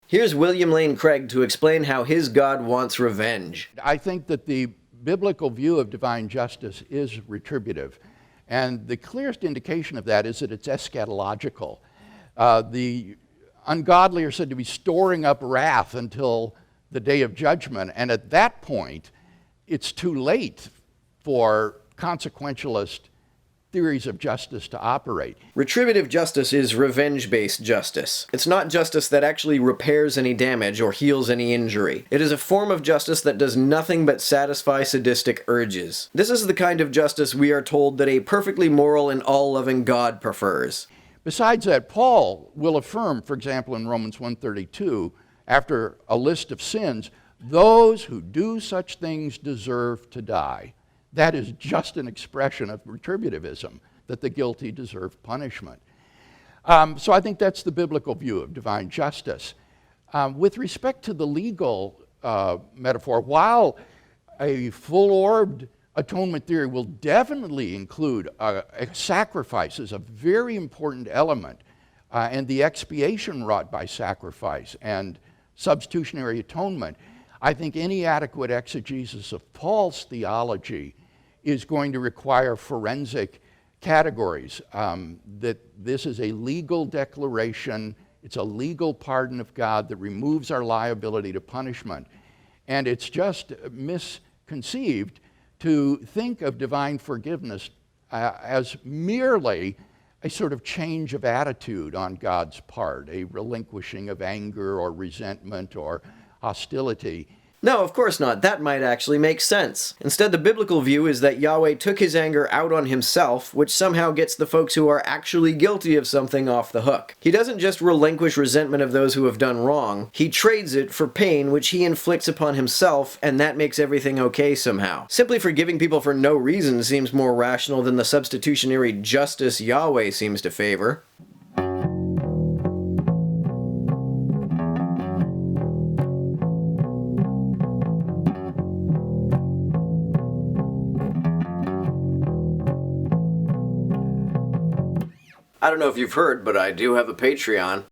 Here's William Lane Craig to explain how his God wants revenge. I think that the biblical view of divine justice is retributive. And the clearest indication of that is that it's eschatological. The ungodly are said to be storing up wrath until the day of judgment. And at that point, it's too late for consequentialist theories of justice to operate. Retributive justice is revenge-based justice. It's not justice that actually repairs any damage or heals any injury. It is a form of justice that does nothing but satisfy sadistic urges. This is the kind of justice we are told that a perfectly moral and all-loving God prefers. Besides that, Paul will affirm, for example, in Romans 1:32, after a list of sins, those who do such things deserve to die. That is just an expression of retributivism, that the guilty deserve punishment. So I think that's the biblical view of divine justice. With respect to the legal metaphor, while a full-orbed atonement theory will definitely include sacrifice as a very important element, and the expiation wrought by sacrifice and substitutionary atonement, I think any adequate exegesis of Paul's theology is going to require forensic categories, that this is a legal declaration, it's a legal pardon of God that removes our liability to punishment. And it's just misconceived to think of divine forgiveness as merely a sort of change of attitude on God's part, a relinquishing of anger or resentment or hostility. No, of course not. That might actually make sense. Instead, the biblical view is that Yahweh took his anger out on himself, which somehow gets the folks who are actually guilty of something off the hook. He doesn't just relinquish resentment of those who have done wrong, he trades it for pain which he inflicts upon himself, and that makes everything okay somehow. Simply forgiving people for no reason seems more rational than the substitutionary justice Yahweh seems to favor. I don't know if you've heard, but I do have a Patreon.